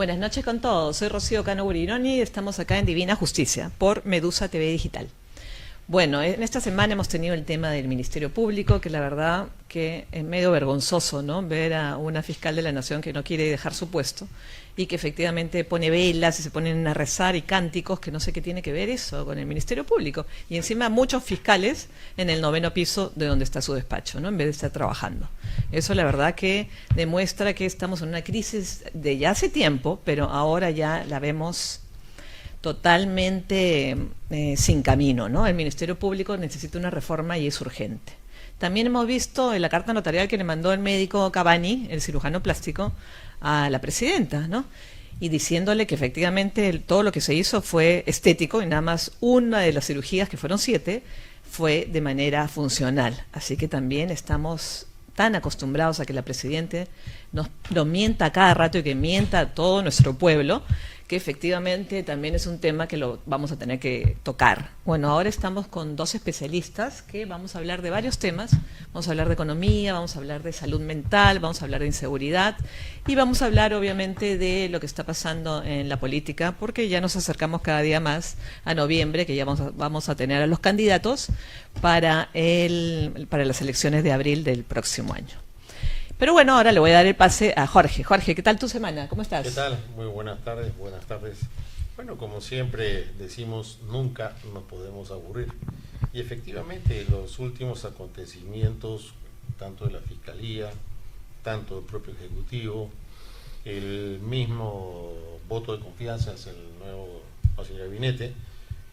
Buenas noches con todos. Soy Rocío Cano Burinoni y estamos acá en Divina Justicia por Medusa TV Digital. Bueno, en esta semana hemos tenido el tema del Ministerio Público, que la verdad que es medio vergonzoso, ¿no? Ver a una fiscal de la Nación que no quiere dejar su puesto y que efectivamente pone velas y se ponen a rezar y cánticos, que no sé qué tiene que ver eso con el Ministerio Público. Y encima muchos fiscales en el 9º piso de donde está su despacho, ¿no? En vez de estar trabajando. Eso la verdad que demuestra que estamos en una crisis de ya hace tiempo, pero ahora ya la vemos totalmente sin camino, ¿no? El Ministerio Público necesita una reforma y es urgente. También hemos visto en la carta notarial que le mandó el médico Cavani, el cirujano plástico, a la presidenta, ¿no? Y diciéndole que efectivamente todo lo que se hizo fue estético y nada más una de las cirugías, que fueron 7, fue de manera funcional. Así que también estamos tan acostumbrados a que la presidenta nos mienta a cada rato y que mienta a todo nuestro pueblo, que efectivamente también es un tema que lo vamos a tener que tocar. Bueno, ahora estamos con 2 especialistas que vamos a hablar de varios temas. Vamos a hablar de economía, vamos a hablar de salud mental, vamos a hablar de inseguridad y vamos a hablar obviamente de lo que está pasando en la política, porque ya nos acercamos cada día más a noviembre, que ya vamos a tener a los candidatos para las elecciones de abril del próximo año. Pero bueno, ahora le voy a dar el pase a Jorge. Jorge, ¿qué tal tu semana? ¿Cómo estás? ¿Qué tal? Muy buenas tardes, buenas tardes. Bueno, como siempre decimos, nunca nos podemos aburrir. Y efectivamente, los últimos acontecimientos, tanto de la Fiscalía, tanto del propio Ejecutivo, el mismo voto de confianza hacia el gabinete,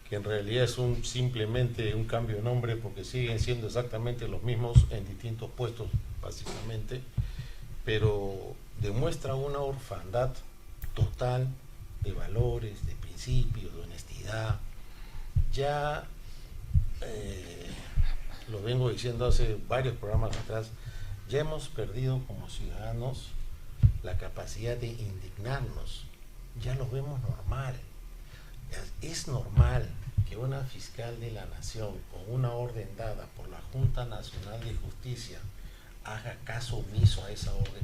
que en realidad es simplemente un cambio de nombre porque siguen siendo exactamente los mismos en distintos puestos, básicamente, pero demuestra una orfandad total de valores, de principios, de honestidad. Ya lo vengo diciendo hace varios programas atrás, ya hemos perdido como ciudadanos la capacidad de indignarnos, ya lo vemos normal. Es normal que una fiscal de la Nación, con una orden dada por la Junta Nacional de Justicia, haga caso omiso a esa orden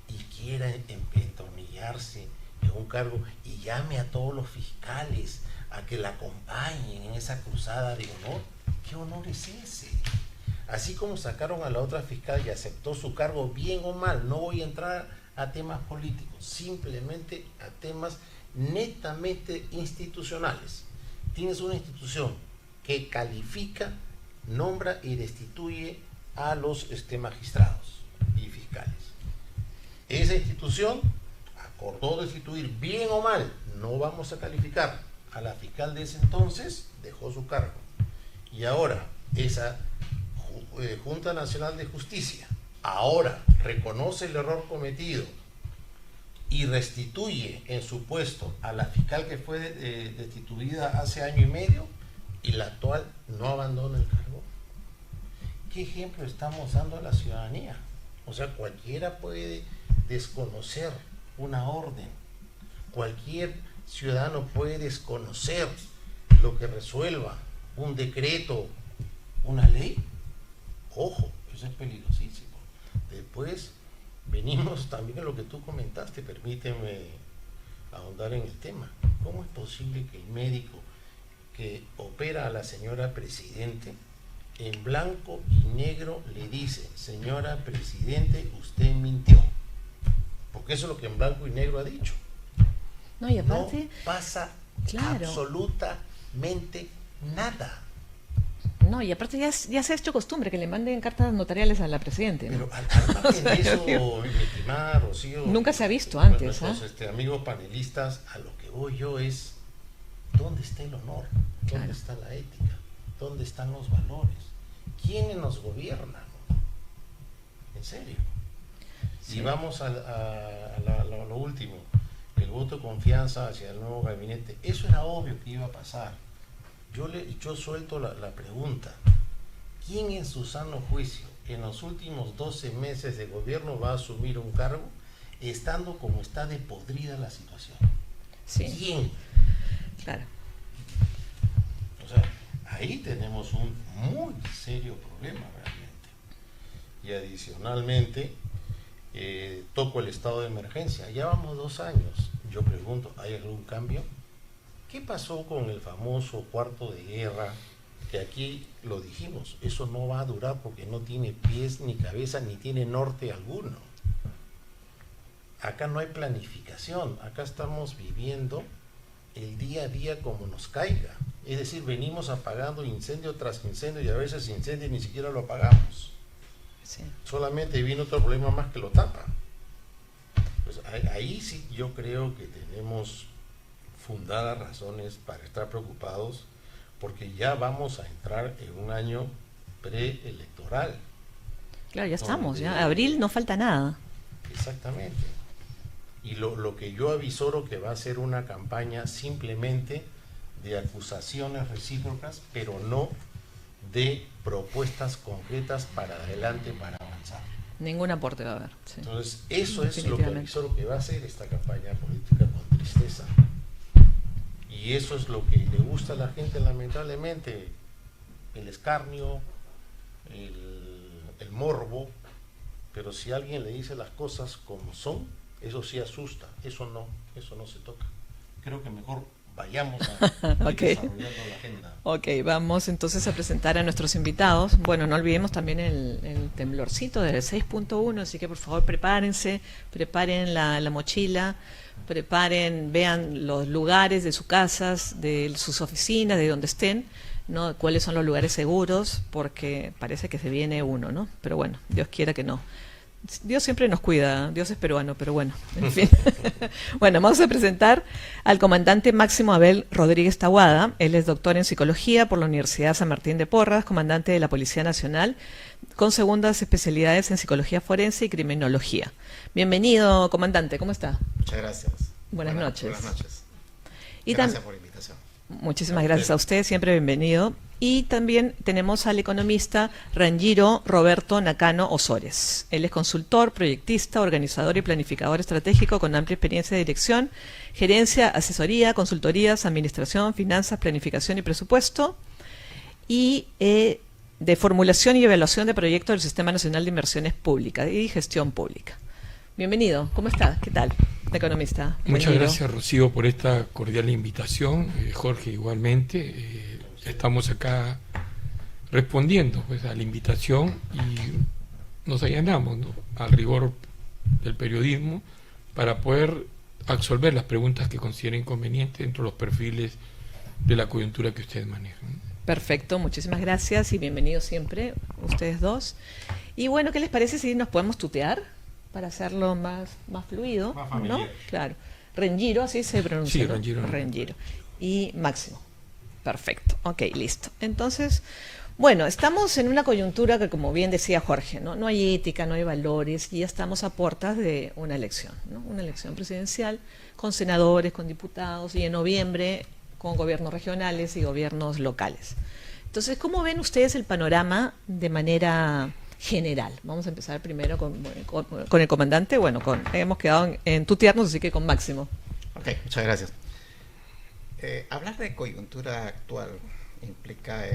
y quiera entornillarse en un cargo y llame a todos los fiscales a que la acompañen en esa cruzada de honor. ¿Qué honor es ese? Así como sacaron a la otra fiscal y aceptó su cargo, bien o mal, no voy a entrar a temas políticos, simplemente a temas netamente institucionales. Tienes una institución que califica, nombra y destituye a los magistrados y fiscales. Esa institución acordó destituir, bien o mal, no vamos a calificar, a la fiscal de ese entonces, dejó su cargo. Y ahora esa Junta Nacional de Justicia ahora reconoce el error cometido y restituye en su puesto a la fiscal que fue destituida hace año y medio, y la actual no abandona el cargo. ¿Qué ejemplo estamos dando a la ciudadanía? O sea, cualquiera puede desconocer una orden, cualquier ciudadano puede desconocer lo que resuelva un decreto, una ley. Ojo, eso es peligrosísimo. Después venimos también a lo que tú comentaste, permíteme ahondar en el tema. ¿Cómo es posible que el médico que opera a la señora presidente, en blanco y negro le dice: señora presidente, usted mintió? Porque eso es lo que en blanco y negro ha dicho. No, y aparte, no pasa claro, absolutamente nada. No, y aparte ya se ha hecho costumbre que le manden cartas notariales a la presidenta, ¿no? Pero al margen de eso, mi estimada Rocío, nunca se ha visto antes. Nuestros amigos panelistas, a lo que voy yo es: ¿dónde está el honor? ¿Dónde Claro. está la ética? ¿Dónde están los valores? ¿Quiénes nos gobiernan? En serio. Sí. Y vamos a lo último, el voto de confianza hacia el nuevo gabinete. Eso era obvio que iba a pasar. Yo suelto la pregunta: ¿quién en su sano juicio en los últimos 12 meses de gobierno va a asumir un cargo estando como está de podrida la situación? Sí. ¿Quién? Claro. O sea, ahí tenemos un muy serio problema realmente. Y adicionalmente, toco el estado de emergencia. Ya vamos 2 años. yo pregunto, ¿hay algún cambio? ¿Qué pasó con el famoso cuarto de guerra? Que aquí lo dijimos, eso no va a durar porque no tiene pies ni cabeza ni tiene norte alguno. Acá no hay planificación, acá estamos viviendo el día a día como nos caiga. Es decir, venimos apagando incendio tras incendio y a veces incendio y ni siquiera lo apagamos. Sí. Solamente viene otro problema más que lo tapa. Pues ahí sí yo creo que tenemos fundadas razones para estar preocupados, porque ya vamos a entrar en un año preelectoral. Claro, ya estamos, ya abril no falta nada. Exactamente. Y lo que yo avisoro que va a ser una campaña simplemente de acusaciones recíprocas, pero no de propuestas concretas para adelante, para avanzar. Ningún aporte va a haber. Sí. Entonces, eso es lo que avisoro que va a ser esta campaña política con tristeza. Y eso es lo que le gusta a la gente, lamentablemente, el escarnio, el morbo, pero si alguien le dice las cosas como son, eso sí asusta, eso no se toca. Creo que mejor vayamos a okay. desarrollando la agenda. Ok, vamos entonces a presentar a nuestros invitados. Bueno, no olvidemos también el temblorcito del 6.1, así que por favor prepárense, preparen la mochila, vean los lugares de sus casas, de sus oficinas, de donde estén, ¿no? Cuáles son los lugares seguros, porque parece que se viene uno, ¿no? Pero bueno, Dios quiera que no. Dios siempre nos cuida, Dios es peruano, pero bueno, en fin. Bueno, vamos a presentar al comandante Máximo Abel Rodríguez Taboada. Él es doctor en psicología por la Universidad San Martín de Porras, comandante de la Policía Nacional, con segundas especialidades en psicología forense y criminología. Bienvenido, comandante, ¿cómo está? Muchas gracias. Buenas noches. Buenas noches. Y gracias por la invitación. Muchísimas gracias a usted, siempre bienvenido. Y también tenemos al economista Ranjiro Roberto Nakano Osores. Él es consultor, proyectista, organizador y planificador estratégico con amplia experiencia de dirección, gerencia, asesoría, consultorías, administración, finanzas, planificación y presupuesto, y de formulación y evaluación de proyectos del Sistema Nacional de Inversiones Públicas y Gestión Pública. Bienvenido, ¿cómo está? ¿Qué tal, economista? Muchas gracias, Rocío, por esta cordial invitación. Jorge, igualmente. Estamos acá respondiendo pues a la invitación y nos allanamos, ¿no?, al rigor del periodismo para poder absolver las preguntas que consideren convenientes dentro de los perfiles de la coyuntura que ustedes manejan. Perfecto, muchísimas gracias y bienvenidos siempre ustedes dos. Y bueno, ¿qué les parece si nos podemos tutear para hacerlo más fluido? Más familiar. ¿No? Claro. Ranjiro, así se pronuncia. Sí, ¿no? Ranjiro. Ranjiro. Y Máximo. Perfecto, ok, listo. Entonces, bueno, estamos en una coyuntura que, como bien decía Jorge, no hay ética, no hay valores, y ya estamos a puertas de una elección, ¿no? Una elección presidencial con senadores, con diputados, y en noviembre con gobiernos regionales y gobiernos locales. Entonces, ¿cómo ven ustedes el panorama de manera general? Vamos a empezar primero con el comandante. Bueno, hemos quedado en tutearnos, así que con Máximo. Ok, muchas gracias. Hablar de coyuntura actual implica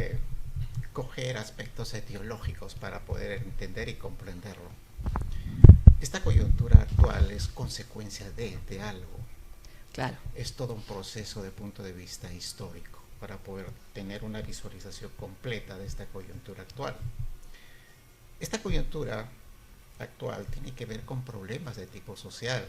coger aspectos etiológicos para poder entender y comprenderlo. Esta coyuntura actual es consecuencia de algo. Claro. Es todo un proceso de punto de vista histórico para poder tener una visualización completa de esta coyuntura actual. Esta coyuntura actual tiene que ver con problemas de tipo social,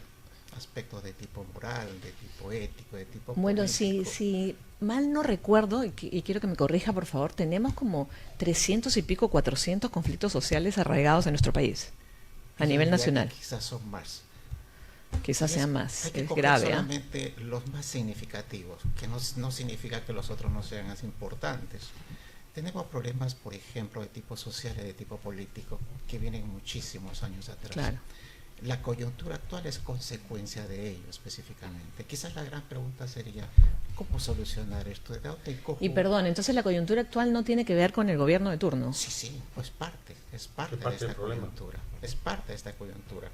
aspectos de tipo moral, de tipo ético, de tipo bueno, político. si mal no recuerdo, y quiero que me corrija por favor, tenemos como 300 y pico, 400 conflictos sociales arraigados en nuestro país, a nivel nacional. Quizás son más. Quizás sean más, hay que es coger grave. solamente los más significativos, que no significa que los otros no sean más importantes. Tenemos problemas, por ejemplo, de tipo social y de tipo político, que vienen muchísimos años atrás. Claro. La coyuntura actual es consecuencia de ello específicamente. Quizás la gran pregunta sería, ¿cómo solucionar esto? ¿De dónde cojo? Y perdón, entonces la coyuntura actual no tiene que ver con el gobierno de turno. Sí, pues es parte de esta coyuntura. Es parte de esta coyuntura.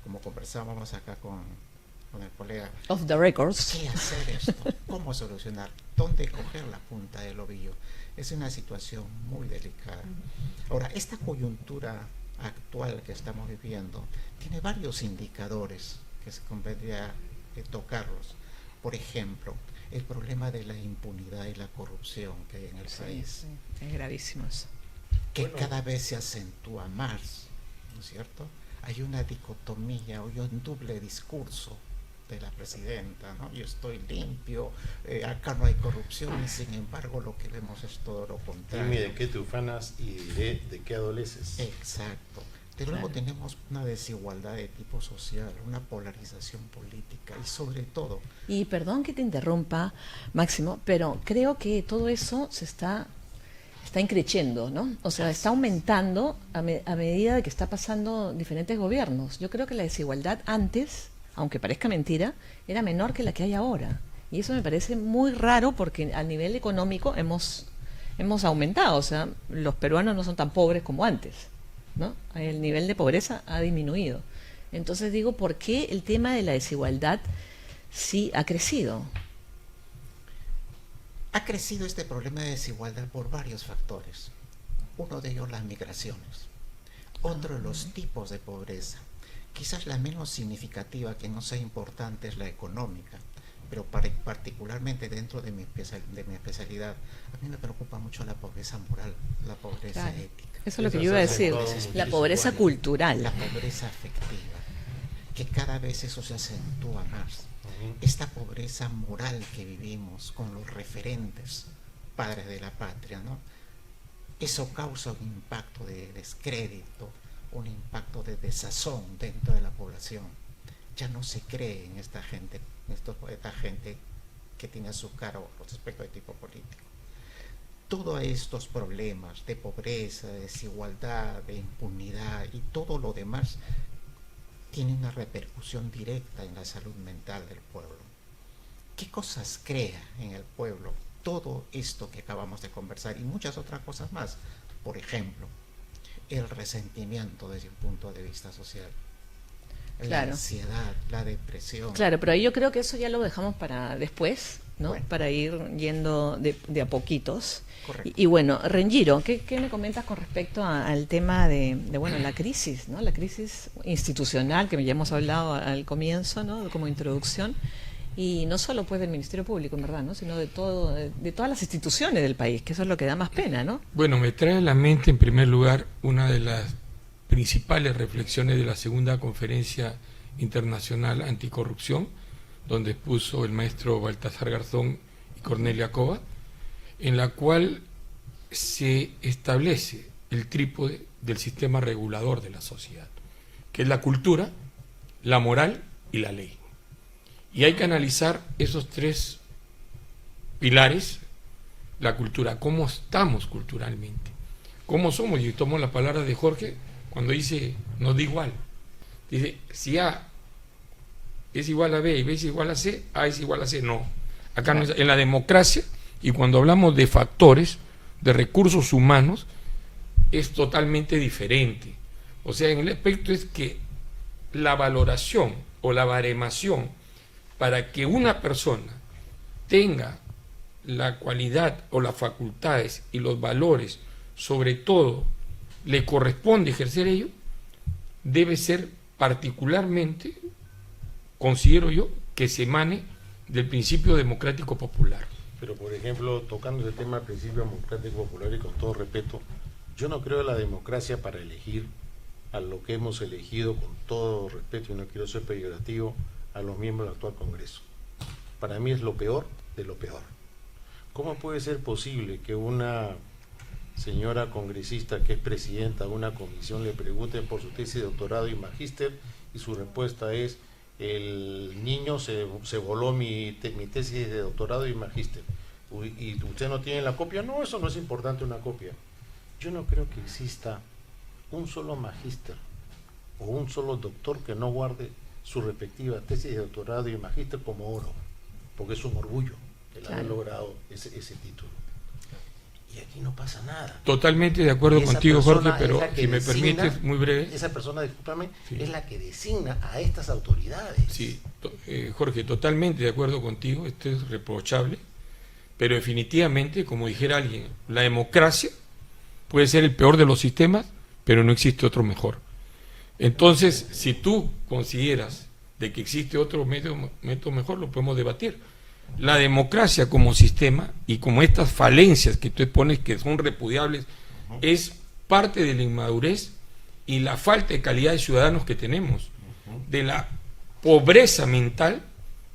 Como conversábamos acá con el colega. Off the records. ¿Qué hacer esto? ¿Cómo solucionar? ¿Dónde coger la punta del ovillo? Es una situación muy delicada. Ahora, esta coyuntura actual que estamos viviendo tiene varios indicadores que se convendría tocarlos. Por ejemplo, el problema de la impunidad y la corrupción que hay en el país, Sí, es gravísimo eso. que Bueno, cada vez se acentúa más, ¿no es cierto? Hay una dicotomía, hay un doble discurso de la presidenta, ¿no? Yo estoy limpio, acá no hay corrupción, y sin embargo lo que vemos es todo lo contrario. dime de qué te ufanas y diré de qué adoleces. Exacto. De luego Claro. tenemos una desigualdad de tipo social, una polarización política y sobre todo, Y perdón que te interrumpa, Máximo, pero creo que todo eso se está increciendo, ¿no? O sea, está aumentando a medida de que está pasando diferentes gobiernos. Yo creo que la desigualdad antes, aunque parezca mentira, era menor que la que hay ahora. Y eso me parece muy raro porque a nivel económico hemos aumentado. O sea, los peruanos no son tan pobres como antes, ¿no? El nivel de pobreza ha disminuido. Entonces digo, ¿por qué el tema de la desigualdad sí ha crecido? ha crecido este problema de desigualdad por varios factores. Uno de ellos las migraciones, otro los tipos de pobreza. Quizás la menos significativa, que no sea importante, es la económica, pero particularmente dentro de mi especialidad, a mí me preocupa mucho la pobreza moral, la pobreza Claro. ética. Eso es lo que Eso yo iba a se ha decir, acentuado la muchísimo, pobreza ¿no? cultural. La pobreza afectiva, que cada vez eso se acentúa más. Ujú. Esta pobreza moral que vivimos con los referentes padres de la patria, ¿no? Eso causa un impacto de descrédito, un impacto de desazón dentro de la población. Ya no se cree en esta gente que tiene su cargo respecto de tipo político. Todos estos problemas de pobreza, de desigualdad, de impunidad y todo lo demás tiene una repercusión directa en la salud mental del pueblo. ¿Qué cosas crea en el pueblo todo esto que acabamos de conversar y muchas otras cosas más? Por ejemplo, el resentimiento desde un punto de vista social, la Claro. ansiedad, la depresión. Claro, pero ahí yo creo que eso ya lo dejamos para después, ¿no? Bueno. Para ir yendo de a poquitos. Correcto. Y bueno, Renjiro, ¿qué me comentas con respecto al tema de bueno, la crisis, ¿no? La crisis institucional, que ya hemos hablado al comienzo, ¿no? Como introducción. Y no solo pues del Ministerio Público, en verdad, ¿no? Sino de todas las instituciones del país, que eso es lo que da más pena, ¿no? Bueno, me trae a la mente en primer lugar una de las principales reflexiones de la segunda conferencia internacional anticorrupción, donde puso el maestro Baltasar Garzón y Cornelia Cova, en la cual se establece el trípode del sistema regulador de la sociedad, que es la cultura, la moral y la ley. Y hay que analizar esos tres pilares, la cultura, cómo estamos culturalmente, cómo somos. Y tomo la palabra de Jorge cuando dice, nos da igual. Dice, si A es igual a B y B es igual a C, A es igual a C. No. Acá no es, en la democracia, y cuando hablamos de factores, de recursos humanos, es totalmente diferente. O sea, en el aspecto es que la valoración o la baremación para que una persona tenga la cualidad o las facultades y los valores, sobre todo, le corresponde ejercer ello, debe ser particularmente, considero yo, que se emane del principio democrático popular. Pero, por ejemplo, tocando el tema del principio democrático popular y con todo respeto, yo no creo en la democracia para elegir a lo que hemos elegido, con todo respeto, y no quiero ser peyorativo, a los miembros del actual Congreso. Para mí es lo peor de lo peor. ¿Cómo puede ser posible que una señora congresista que es presidenta de una comisión le pregunten por su tesis de doctorado y magíster y su respuesta es: el niño se voló mi tesis de doctorado y magíster, y usted no tiene la copia? No, eso no es importante, una copia. Yo no creo que exista un solo magíster o un solo doctor que no guarde su respectiva tesis de doctorado y magíster como oro, porque es un orgullo el haber Claro. logrado ese título. Y aquí no pasa nada. Totalmente de acuerdo Y esa contigo, persona Jorge, pero es la que si me designa, permites, muy breve. Esa persona, discúlpame, Sí. es la que designa a estas autoridades. Sí, Jorge, totalmente de acuerdo contigo, esto es reprochable, pero definitivamente, como dijera alguien, la democracia puede ser el peor de los sistemas, pero no existe otro mejor. Entonces, si tú consideras de que existe otro método mejor, lo podemos debatir. La democracia como sistema y como estas falencias que tú expones que son repudiables es parte de la inmadurez y la falta de calidad de ciudadanos que tenemos, de la pobreza mental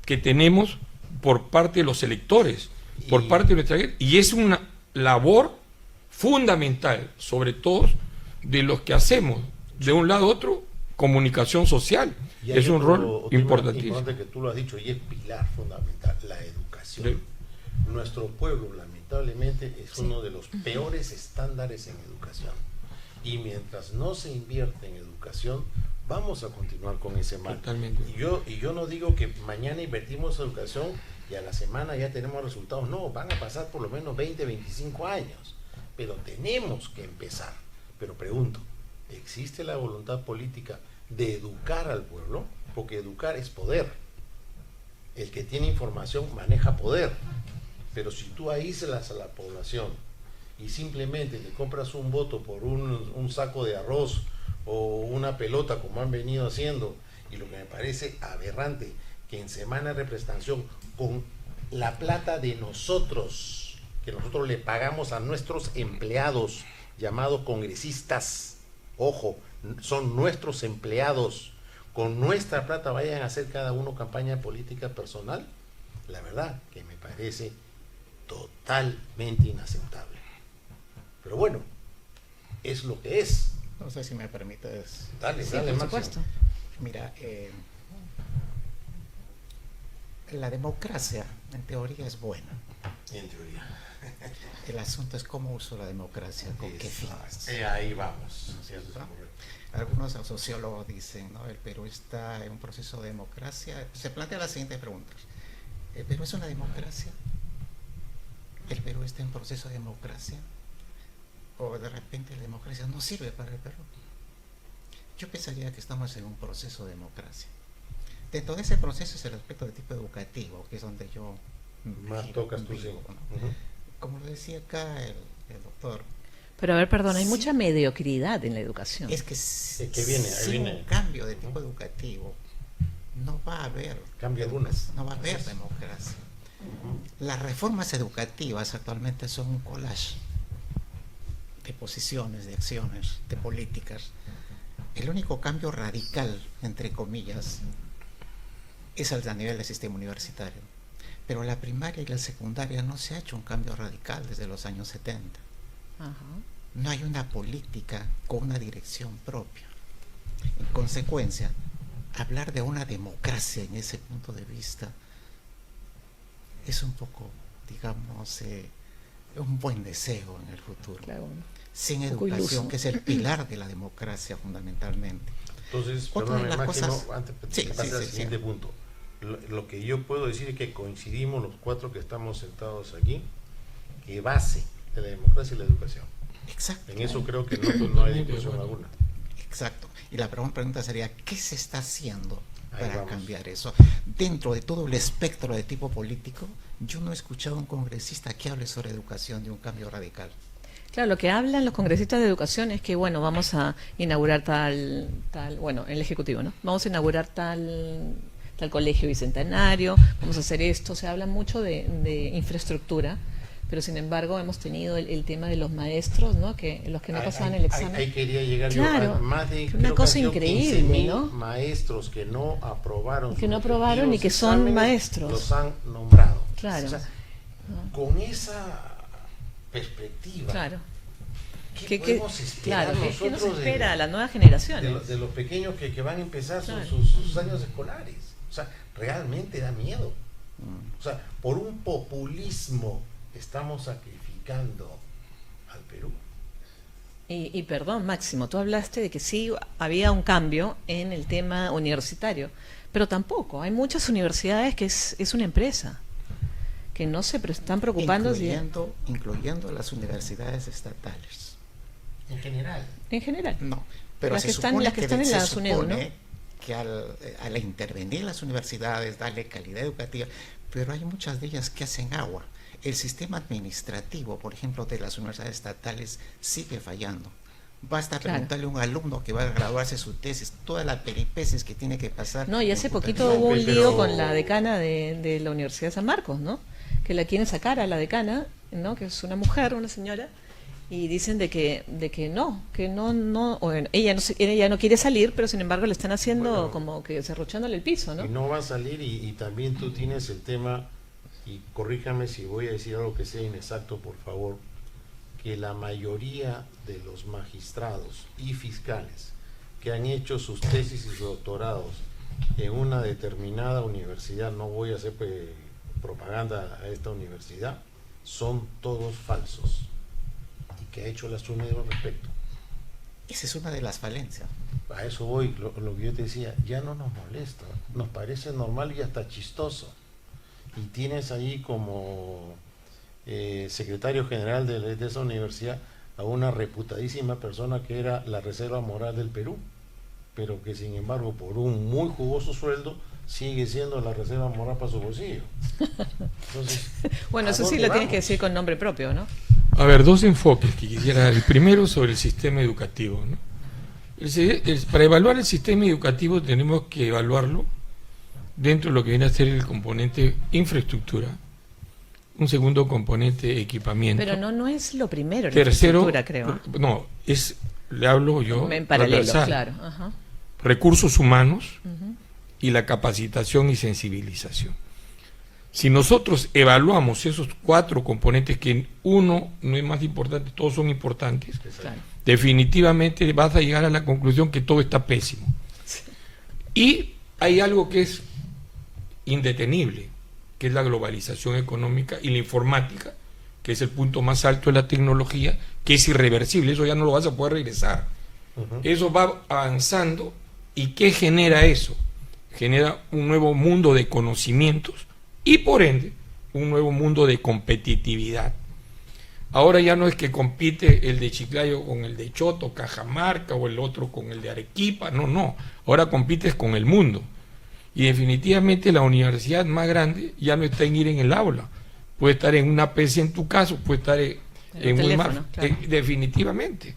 que tenemos por parte de los electores, por parte de nuestra gente, y es una labor fundamental, sobre todo de los que hacemos de un lado a otro comunicación social. Y hay es un otro rol tema importantísimo. importante que tú lo has dicho y es pilar fundamental, la educación. Sí. Nuestro pueblo lamentablemente es uno de los peores estándares en educación, y mientras no se invierte en educación vamos a continuar con ese mal. Totalmente. Y yo no digo que mañana invertimos en educación y a la semana ya tenemos resultados, no, van a pasar por lo menos 20, 25 años, pero tenemos que empezar. Pero pregunto, ¿existe la voluntad política de educar al pueblo? Porque educar es poder. El que tiene información maneja poder. Pero si tú aíslas a la población y simplemente te compras un voto por un saco de arroz o una pelota como han venido haciendo, y lo que me parece aberrante, que en semana de representación con la plata de nosotros, que nosotros le pagamos a nuestros empleados llamados congresistas, ojo, son nuestros empleados, con nuestra plata vayan a hacer cada uno campaña política personal, la verdad que me parece totalmente inaceptable. Pero bueno, es lo que es. No sé si me permites. Dale, Sí, dale, por Máximo. supuesto. Mira, la democracia en teoría es buena. En teoría. El asunto es cómo uso la democracia, con qué fines. Ahí vamos. ¿Cierto? ¿No? Algunos sociólogos dicen, ¿no? El Perú está en un proceso de democracia. Se plantean las siguientes preguntas. ¿El Perú es una democracia? ¿El Perú está en proceso de democracia? ¿O de repente la democracia no sirve para el Perú? Yo pensaría que estamos en un proceso de democracia. Dentro de ese proceso es el aspecto de tipo educativo, que es donde yo Más tocas tú, sí. vivo, ¿no? Como lo decía acá el doctor, Pero a ver, perdón, hay Sí. mucha mediocridad en la educación. es que, que viene, ahí sin viene. un cambio de tipo educativo no va a haber Cambia algunas. no va a haber democracia. Las reformas educativas actualmente son un collage de posiciones, de acciones, de políticas. El único cambio radical, entre comillas, es a nivel del sistema universitario. Pero la primaria y la secundaria no se ha hecho un cambio radical desde los años 70. Ajá. No hay una política con una dirección propia. En consecuencia, hablar de una democracia en ese punto de vista es un poco, digamos, un buen deseo en el futuro. Claro. Sin Un poco educación, iluso. que es el pilar de la democracia fundamentalmente. Entonces, Otra de perdóname, las Máximo, cosas- antes de Sí, que pase sí, al sí, siguiente sí. punto. Lo que yo puedo decir es que coincidimos los cuatro que estamos sentados aquí, que base de la democracia y la educación. Exacto. En eso creo que no hay discusión alguna. Exacto. Y la pregunta sería, ¿qué se está haciendo Ahí para vamos. cambiar eso? Dentro de todo el espectro de tipo político, yo no he escuchado a un congresista que hable sobre educación de un cambio radical. Claro, lo que hablan los congresistas de educación es que, bueno, vamos a inaugurar bueno, el Ejecutivo, ¿no? Vamos a inaugurar tal colegio bicentenario, vamos a hacer esto. Se habla mucho de infraestructura, pero sin embargo hemos tenido el tema de los maestros, ¿no? Que los que no pasaban el examen. Ahí quería llegar Claro, yo a más de una creo que cosa han sido increíble, 15,000 ¿no? maestros que no aprobaron Que sus no aprobaron y que respectivos son exámenes, maestros. los han nombrado. Claro. O sea, ¿no? con esa perspectiva, Claro. ¿qué podemos esperar claro, ¿qué nosotros nos espera a las nuevas de generaciones? los pequeños que van a empezar Claro. sus años escolares? O sea, realmente da miedo. O sea, por un populismo estamos sacrificando al Perú. Y perdón, Máximo, tú hablaste de que sí había un cambio en el tema universitario, pero tampoco. Hay muchas universidades que es una empresa, que no se están preocupando Incluyendo las universidades estatales. En general. en general. No, pero Las se que están- supone las que están en se la SUNEDU, ¿no? supone que al intervenir las universidades, darle calidad educativa, pero hay muchas de ellas que hacen agua. El sistema administrativo, por ejemplo, de las universidades estatales sigue fallando. Basta Claro. preguntarle a un alumno que va a graduarse su tesis, todas las peripecias que tiene que pasar. No, y hace con poquito computadora. hubo un Pero- lío con la decana de la Universidad de San Marcos, ¿no? Que la quieren sacar a la decana, ¿no? Que es una mujer, una señora, y dicen de que no, bueno, ella no quiere salir, pero sin embargo le están haciendo Bueno, como que cerruchándole el piso, ¿no? Y no va a salir y también tú tienes el tema, y corríjame si voy a decir algo que sea inexacto, por favor, que la mayoría de los magistrados y fiscales que han hecho sus tesis y sus doctorados en una determinada universidad, no voy a hacer propaganda a esta universidad, son todos falsos. ¿Y qué ha hecho la SUNEDO al respecto? Esa es una de las falencias. A eso voy, lo que yo te decía, ya no nos molesta, nos parece normal y hasta chistoso. Y tienes ahí como secretario general de esa universidad a una reputadísima persona que era la Reserva Moral del Perú, pero que sin embargo por un muy jugoso sueldo sigue siendo la Reserva Moral para su bolsillo. Entonces, Bueno, ¿a eso sí dónde lo tienes que vamos? decir con nombre propio, ¿no? A ver, dos enfoques que quisiera dar. El primero sobre el sistema educativo, ¿no? Para evaluar el sistema educativo tenemos que evaluarlo dentro de lo que viene a ser el componente infraestructura, un segundo componente equipamiento. Pero no es lo primero, la Tercero, infraestructura, creo. no, le hablo yo En paralelo, transversal. claro. Ajá. Recursos humanos Ujú. y la capacitación y sensibilización. Si nosotros evaluamos esos cuatro componentes, que uno no es más importante, todos son importantes, Claro. definitivamente vas a llegar a la conclusión que todo está pésimo. Y hay algo que es indetenible, que es la globalización económica y la informática, que es el punto más alto de la tecnología, que es irreversible, eso ya no lo vas a poder regresar. Ujú. Eso va avanzando. ¿Y qué genera eso? Genera un nuevo mundo de conocimientos y por ende un nuevo mundo de competitividad. Ahora ya no es que compite el de Chiclayo con el de Choto, Cajamarca, o el otro con el de Arequipa, no. Ahora compites con el mundo. Y definitivamente la universidad más grande ya no está en ir en el aula. Puede estar en una PC en tu caso, puede estar en el muy teléfono, claro. definitivamente.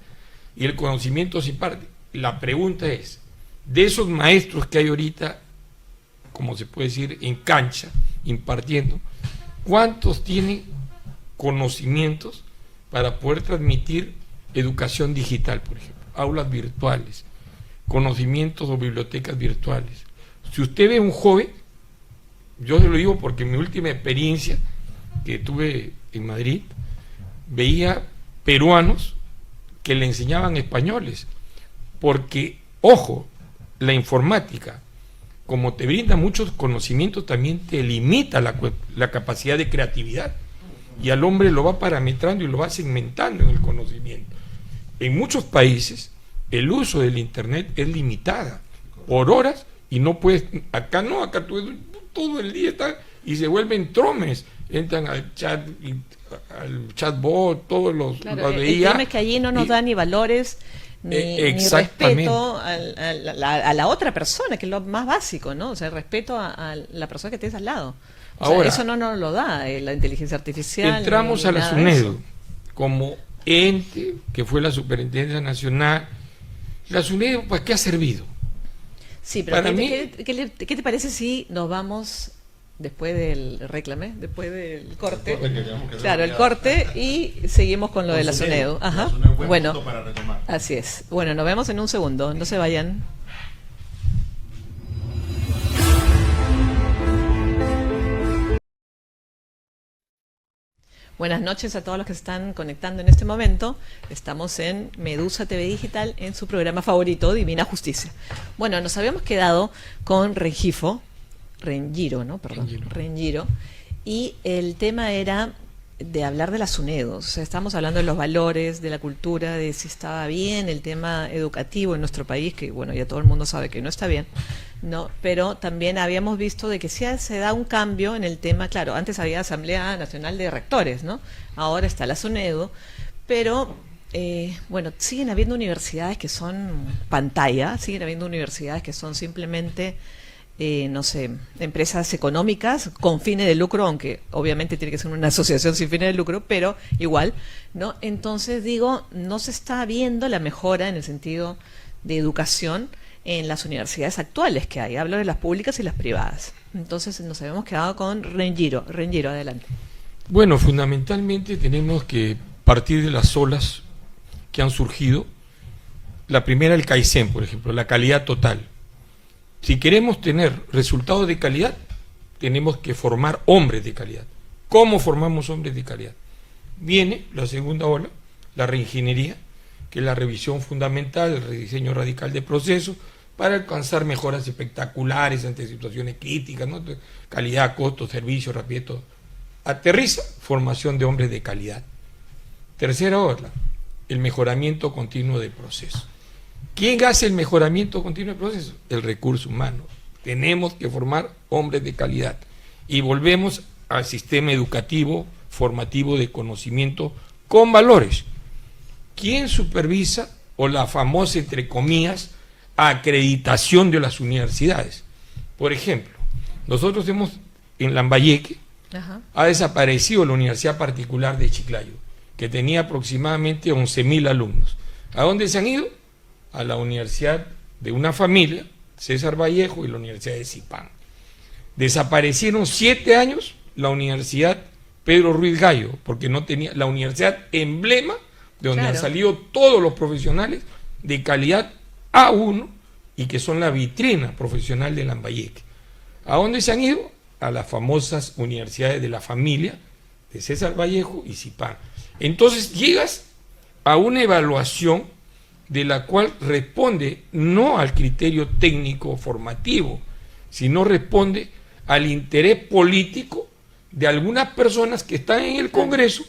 Y el conocimiento se imparte. La pregunta es, de esos maestros que hay ahorita, como se puede decir, en cancha, impartiendo, ¿cuántos tienen conocimientos para poder transmitir educación digital, por ejemplo, aulas virtuales, conocimientos o bibliotecas virtuales? Si usted ve un joven, yo se lo digo porque en mi última experiencia que tuve en Madrid, veía peruanos que le enseñaban españoles, porque, ojo, la informática, como te brinda muchos conocimientos, también te limita la capacidad de creatividad, y al hombre lo va parametrando y lo va segmentando en el conocimiento. En muchos países el uso del internet es limitada por horas y no puedes, acá no, acá todo el día están y se vuelven tromes, entran al chat, al chatbot, todos los Claro, el IA, tema es que allí no nos da ni valores ni exactamente. respeto a la otra persona, que es lo más básico, ¿no? O sea, el respeto a la persona que tienes al lado. O sea, Ahora, eso no nos lo da la inteligencia artificial. entramos ni a la nada de eso. SUNEDO como ente que fue la Superintendencia Nacional. La SUNEDO, pues, ¿qué ha servido? Sí, pero Para ¿qué te parece si nos vamos después del reclame, después del corte? Claro, el corte, y seguimos con lo de la SUNEDU. Ajá. Bueno, para retomar. así es. Bueno, nos vemos en un segundo. No se vayan. Buenas noches a todos los que se están conectando en este momento. Estamos en Medusa TV Digital en su programa favorito, Divina Justicia. Bueno, nos habíamos quedado con Rengifo, ¿no? Perdón, Rengiro. Y el tema era de hablar de la SUNEDO. O sea, estamos hablando de los valores, de la cultura, de si estaba bien el tema educativo en nuestro país, que bueno, ya todo el mundo sabe que no está bien, ¿no? Pero también habíamos visto de que sí se da un cambio en el tema. Claro, antes había Asamblea Nacional de Rectores, ¿no? Ahora está la SUNEDO, pero bueno, siguen habiendo universidades que son pantalla, siguen habiendo universidades que son simplemente no sé, empresas económicas con fines de lucro, aunque obviamente tiene que ser una asociación sin fines de lucro, pero igual, ¿no? Entonces digo, no se está viendo la mejora en el sentido de educación en las universidades actuales que hay. Hablo de las públicas y las privadas. Entonces nos habíamos quedado con Renjiro. Renjiro, adelante. Bueno, fundamentalmente tenemos que partir de las olas que han surgido. La primera, el Kaizen, por ejemplo, la calidad total. Si queremos tener resultados de calidad, tenemos que formar hombres de calidad. ¿Cómo formamos hombres de calidad? Viene la segunda ola, la reingeniería, que es la revisión fundamental, el rediseño radical de procesos, para alcanzar mejoras espectaculares ante situaciones críticas, ¿no? Calidad, costo, servicio, rapidez, todo. Aterriza, formación de hombres de calidad. Tercera ola, el mejoramiento continuo del proceso. ¿Quién hace el mejoramiento continuo del proceso? El recurso humano. Tenemos que formar hombres de calidad. Y volvemos al sistema educativo, formativo de conocimiento con valores. ¿Quién supervisa, o la famosa, entre comillas, acreditación de las universidades? Por ejemplo, nosotros hemos, en Lambayeque, ha desaparecido la Universidad Particular de Chiclayo, que tenía aproximadamente 11.000 alumnos. ¿A dónde se han ido? A la universidad de una familia, César Vallejo, y la Universidad de Zipán. Desaparecieron 7 años la Universidad Pedro Ruiz Gallo, porque no tenía la universidad emblema de donde han salido todos los profesionales de calidad A1 y que son la vitrina profesional de Lambayeque. ¿A dónde se han ido? A las famosas universidades de la familia de César Vallejo y Zipán. Entonces llegas a una evaluación de la cual responde no al criterio técnico formativo, sino responde al interés político de algunas personas que están en el Congreso,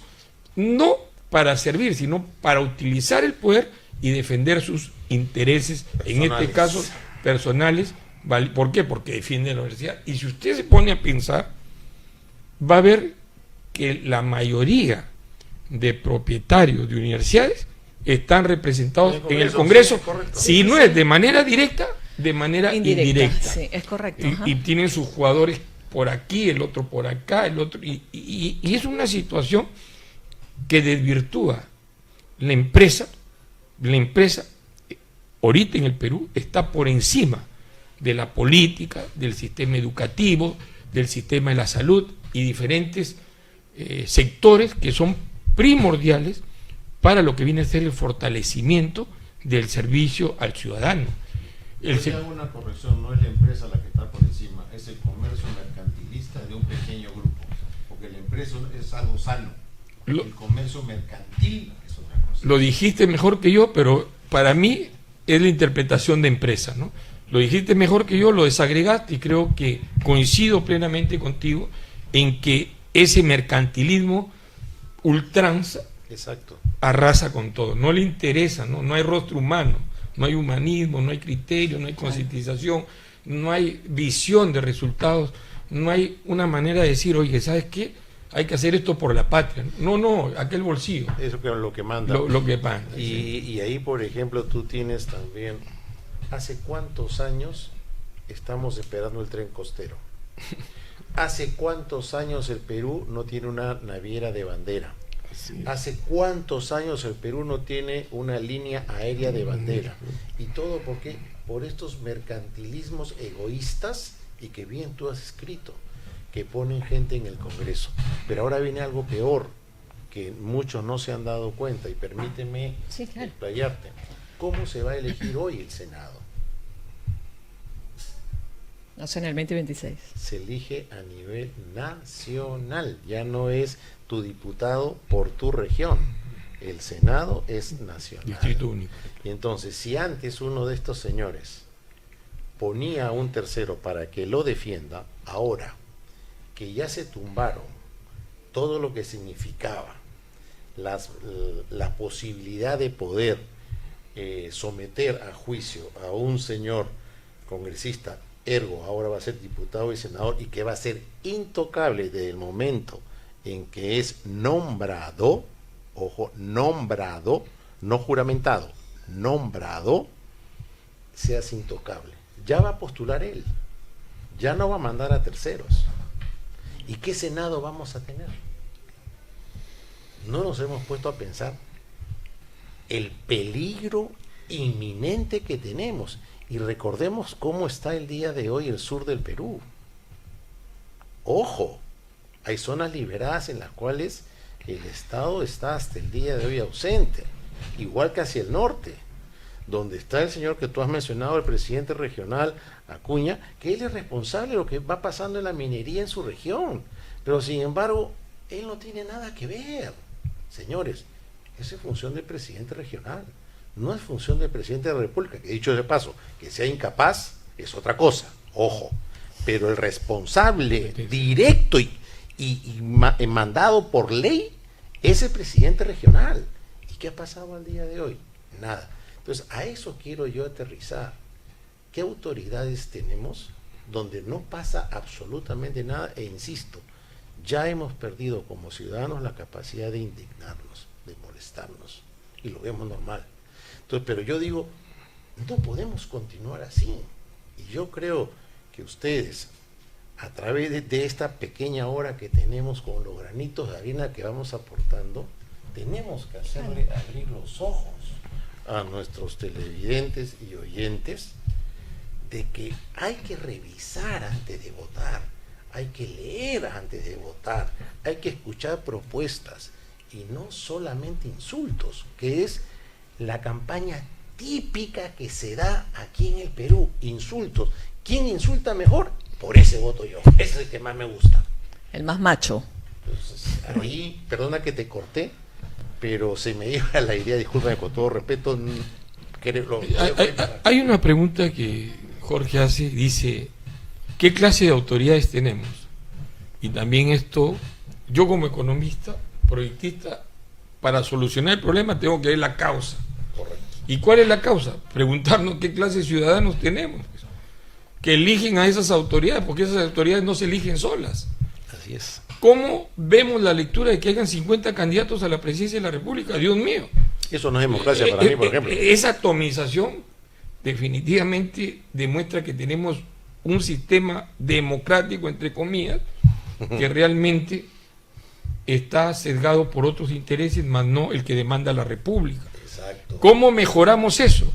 no para servir, sino para utilizar el poder y defender sus intereses, en este caso personales. ¿Por qué? Porque defienden la universidad. Y si usted se pone a pensar, va a ver que la mayoría de propietarios de universidades están representados en el Congreso, si no es de manera directa, de manera indirecta. Sí, es correcto. Y tienen sus jugadores por aquí, el otro por acá, el otro, y es una situación que desvirtúa la empresa. La empresa ahorita en el Perú está por encima de la política, del sistema educativo, del sistema de la salud y diferentes sectores que son primordiales para lo que viene a ser el fortalecimiento del servicio al ciudadano. Yo hago una corrección, no es la empresa la que está por encima, es el comercio mercantilista de un pequeño grupo, porque la empresa es algo sano, el comercio mercantil es otra cosa. Lo dijiste mejor que yo, pero para mí es la interpretación de empresa, ¿no? Lo dijiste mejor que yo, lo desagregaste, y creo que coincido plenamente contigo en que ese mercantilismo ultranza, exacto, arrasa con todo, no le interesa, no hay rostro humano, no hay humanismo, no hay criterio, no hay concientización, no hay visión de resultados, no hay una manera de decir, oye, ¿sabes qué? Hay que hacer esto por la patria. No, aquel bolsillo. Eso es lo que manda. Lo que manda. Y ahí, por ejemplo, tú tienes también, ¿hace cuántos años estamos esperando el tren costero? ¿Hace cuántos años el Perú no tiene una naviera de bandera? Sí. ¿Hace cuántos años el Perú no tiene una línea aérea de bandera? Y todo porque por estos mercantilismos egoístas, y que bien tú has escrito, que ponen gente en el Congreso. Pero ahora viene algo peor, que muchos no se han dado cuenta, y permíteme explayarte. ¿Cómo se va a elegir hoy el Senado? No sé, en el 2026. Se elige a nivel nacional, ya no es tu diputado por tu región, el Senado es nacional. Distrito único. Y entonces, si antes uno de estos señores ponía a un tercero para que lo defienda, ahora que ya se tumbaron todo lo que significaba la posibilidad de poder someter a juicio a un señor congresista, ergo ahora va a ser diputado y senador, y que va a ser intocable desde el momento en que es nombrado, ojo, nombrado, no juramentado, nombrado, seas intocable. Ya va a postular él. ya no va a mandar a terceros. ¿Y qué Senado vamos a tener? No nos hemos puesto a pensar el peligro inminente que tenemos. Y recordemos cómo está el día de hoy el sur del Perú. Ojo, hay zonas liberadas en las cuales el Estado está hasta el día de hoy ausente, igual que hacia el norte, donde está el señor que tú has mencionado, el presidente regional Acuña, que él es responsable de lo que va pasando en la minería en su región, pero sin embargo, él no tiene nada que ver. Señores, esa es función del presidente regional, no es función del presidente de la República, que dicho de paso, que sea incapaz es otra cosa, ojo, pero el responsable directo y mandado por ley es el presidente regional. ¿Y qué ha pasado al día de hoy? Nada. Entonces, a eso quiero yo aterrizar. ¿Qué autoridades tenemos donde no pasa absolutamente nada? E insisto, ya hemos perdido como ciudadanos la capacidad de indignarnos, de molestarnos, y lo vemos normal. Entonces, pero yo digo, no podemos continuar así. Y yo creo que ustedes, a través de esta pequeña hora que tenemos con los granitos de harina que vamos aportando, tenemos que hacerle abrir los ojos a nuestros televidentes y oyentes de que hay que revisar antes de votar, hay que leer antes de votar, hay que escuchar propuestas y no solamente insultos, que es la campaña típica que se da aquí en el Perú, insultos. ¿Quién insulta mejor? Por ese voto yo, ese es el que más me gusta. El más macho. Entonces, ahí, perdona que te corté, pero se me iba la idea, discúlpame con todo respeto. Hay una pregunta que Jorge hace, dice, ¿qué clase de autoridades tenemos? Y también esto, yo como economista, proyectista, para solucionar el problema tengo que ver la causa. Correcto. ¿Y cuál es la causa? Preguntarnos qué clase de ciudadanos tenemos, pues, que eligen a esas autoridades, porque esas autoridades no se eligen solas. Así es. ¿Cómo vemos la lectura de que hayan 50 candidatos a la presidencia de la República? Dios mío. Eso no es democracia para mí, por ejemplo. Esa atomización definitivamente demuestra que tenemos un sistema democrático, entre comillas, que realmente está sesgado por otros intereses, más no el que demanda la República. Exacto. ¿Cómo mejoramos eso?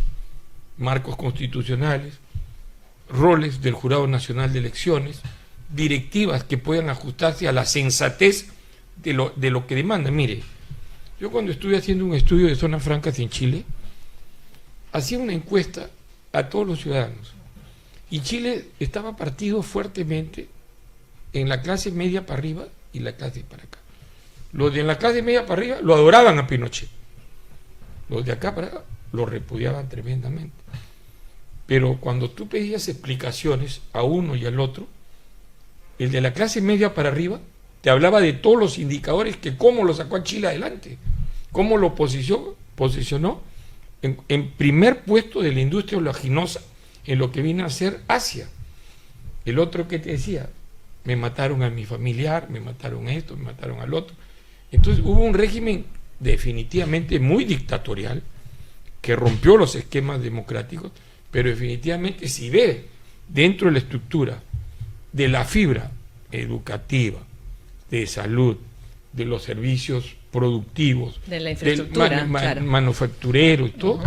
Marcos constitucionales, roles del Jurado Nacional de Elecciones, directivas que puedan ajustarse a la sensatez de lo que demanda. Mire, yo cuando estuve haciendo un estudio de zonas francas en Chile, hacía una encuesta a todos los ciudadanos, y Chile estaba partido fuertemente en la clase media para arriba y la clase para acá. Los de la clase media para arriba lo adoraban a Pinochet, los de acá para acá lo repudiaban tremendamente. Pero cuando tú pedías explicaciones a uno y al otro, el de la clase media para arriba te hablaba de todos los indicadores, que cómo lo sacó a Chile adelante, cómo lo posicionó en primer puesto de la industria oleaginosa en lo que vino a ser Asia. El otro que te decía, me mataron a mi familiar, me mataron a esto, me mataron al otro. Entonces hubo un régimen definitivamente muy dictatorial que rompió los esquemas democráticos, pero definitivamente si ve dentro de la estructura de la fibra educativa, de salud, de los servicios productivos, de la infraestructura, claro, manufacturero y todo,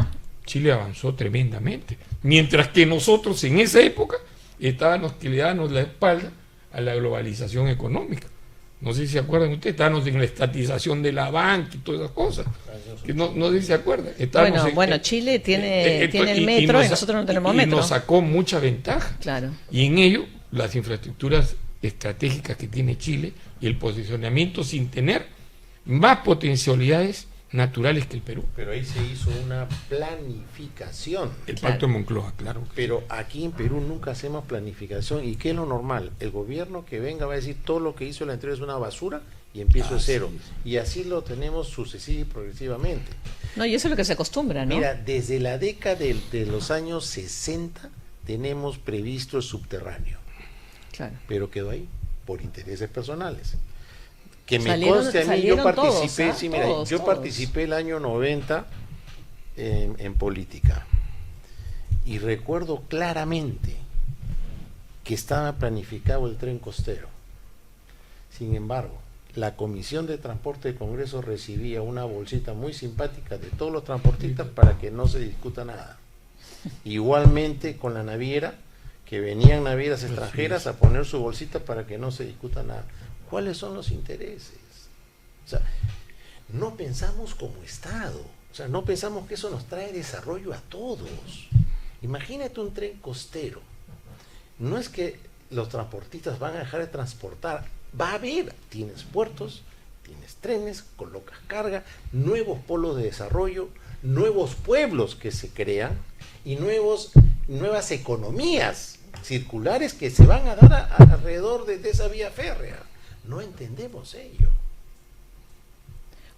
Chile avanzó tremendamente. Mientras que nosotros en esa época estábamos que le dábamos la espalda a la globalización económica. No sé si se acuerdan ustedes, estábamos en la estatización de la banca y todas esas cosas. Que no sé si se acuerdan. Bueno, Chile tiene el metro y nosotros no tenemos metro. Y nos sacó mucha ventaja. Claro. Y en ello, las infraestructuras estratégicas que tiene Chile y el posicionamiento sin tener más potencialidades naturales que el Perú. Pero ahí se hizo una planificación. El Pacto de Moncloa, claro. Pero aquí en Perú nunca hacemos planificación. ¿Y qué es lo normal? El gobierno que venga va a decir todo lo que hizo el anterior es una basura y empiezo de cero. Y así lo tenemos sucesivo y progresivamente. No, y eso es lo que se acostumbra, ¿no? Mira, desde la década de los años 60 tenemos previsto el subterráneo. Claro. Pero quedó ahí, por intereses personales. Que me conste a mí, yo participé, todos, mira, yo participé el año 90 en política y recuerdo claramente que estaba planificado el tren costero. Sin embargo, la Comisión de Transporte del Congreso recibía una bolsita muy simpática de todos los transportistas para que no se discuta nada. Igualmente con la naviera, que venían navieras extranjeras a poner su bolsita para que no se discuta nada. ¿Cuáles son los intereses? O sea, no pensamos como Estado, o sea, no pensamos que eso nos trae desarrollo a todos. Imagínate un tren costero. No es que los transportistas van a dejar de transportar, va a haber, tienes puertos, tienes trenes, colocas carga, nuevos polos de desarrollo, nuevos pueblos que se crean y nuevas economías circulares que se van a dar alrededor de esa vía férrea. No entendemos ello.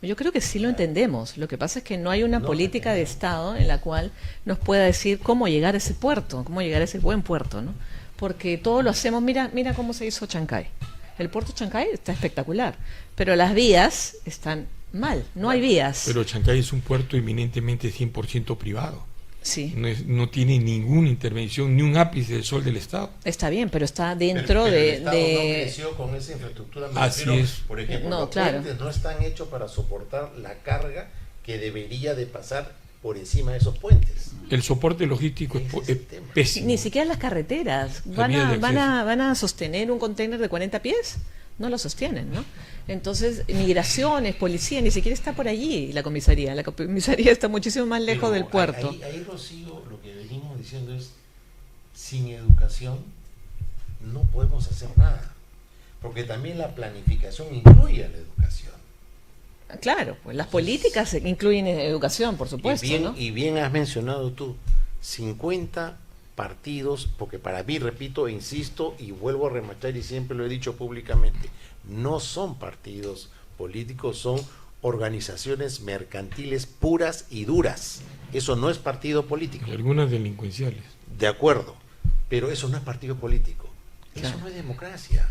Yo creo que sí lo entendemos. Lo que pasa es que no hay una política de Estado en la cual nos pueda decir cómo llegar a ese puerto, cómo llegar a ese buen puerto, ¿no? Porque todo lo hacemos, mira cómo se hizo Chancay. El puerto de Chancay está espectacular, pero las vías están mal, no hay vías. Pero Chancay es un puerto eminentemente 100% privado. Sí. No tiene ninguna intervención, ni un ápice del sol del Estado. Está bien, pero está dentro pero de... el Estado no creció con esa infraestructura. Así es. Por ejemplo, No, los claro. puentes no están hechos para soportar la carga que debería de pasar por encima de esos puentes. El soporte logístico Ese es es el tema. pésimo. Ni siquiera las carreteras. La vía de ¿Van acceso. a sostener un container de 40 pies? No lo sostienen, ¿no? Entonces, migraciones, policía, ni siquiera está por allí la comisaría. La comisaría está muchísimo más lejos Pero del puerto. Ahí, Rocío, lo que venimos diciendo es, sin educación no podemos hacer nada. Porque también la planificación incluye a la educación. Claro, pues las políticas incluyen educación, por supuesto, ¿no? Y bien has mencionado tú, 50 partidos, porque para mí, repito e insisto y vuelvo a remachar y siempre lo he dicho públicamente, no son partidos políticos, son organizaciones mercantiles puras y duras. Eso no es partido político. Y algunas delincuenciales. De acuerdo, pero eso no es partido político. Eso Claro. no es democracia.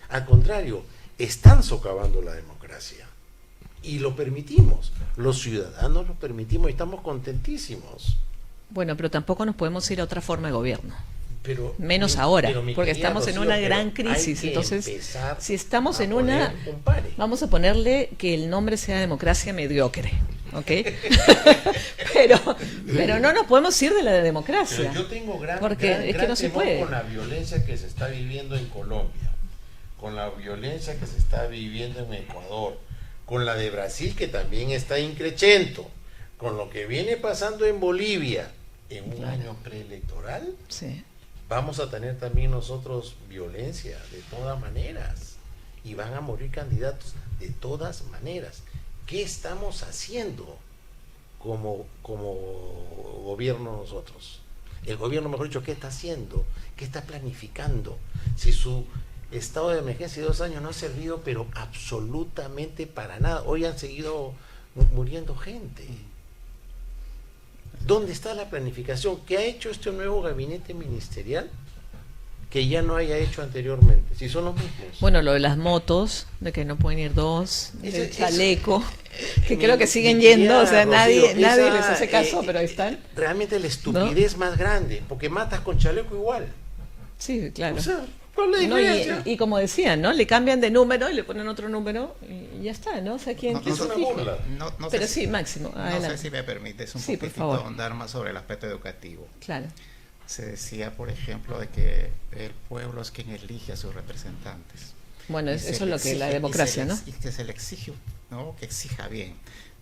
Al contrario, están socavando la democracia. Y lo permitimos. Los ciudadanos lo permitimos y estamos contentísimos. Bueno, pero tampoco nos podemos ir a otra forma de gobierno. Pero, Menos ahora, pero, mi porque querida estamos en Rocío, una pero gran hay crisis. que Entonces, empezar si estamos a en una... poner un pare. Vamos a ponerle que el nombre sea democracia mediocre, ¿ok? pero no nos podemos ir de la democracia. Pero yo tengo gran, Porque gran, es que gran no se temor puede. con la violencia que se está viviendo en Colombia, con la violencia que se está viviendo en Ecuador, con la de Brasil que también está increchento, con lo que viene pasando en Bolivia en un Claro. año preelectoral. Sí. Vamos a tener también nosotros violencia de todas maneras y van a morir candidatos de todas maneras. ¿Qué estamos haciendo como gobierno nosotros? El gobierno, mejor dicho, ¿qué está haciendo? ¿Qué está planificando? Si su estado de emergencia de 2 años no ha servido, pero absolutamente para nada. Hoy han seguido muriendo gente. ¿Dónde está la planificación? ¿Qué ha hecho este nuevo gabinete ministerial que ya no haya hecho anteriormente? Si son los mismos. Bueno, lo de las motos, de que no pueden ir dos, Ese- del chaleco, que Mi- creo que siguen mi yendo, querida o sea, nadie Rocío, esa, les hace caso, pero ahí están. Realmente la estupidez más grande, porque matas con chaleco igual. Sí, claro. O sea, ¿cuál es la No, diferencia? y como decían, ¿no? Le cambian de número y le ponen otro número y ya está, ¿no? O sea, ¿quién Es se una fija? burla. No Pero sé sí, Máximo, No adelante. sé si me permites un Sí, por poquitito favor. ahondar más sobre el aspecto educativo. Claro. Se decía, por ejemplo, de que el pueblo es quien elige a sus representantes. Bueno, Y eso se es le lo que la exige- democracia, y se ¿no? le- Y que se le exige, ¿no? Que exija bien.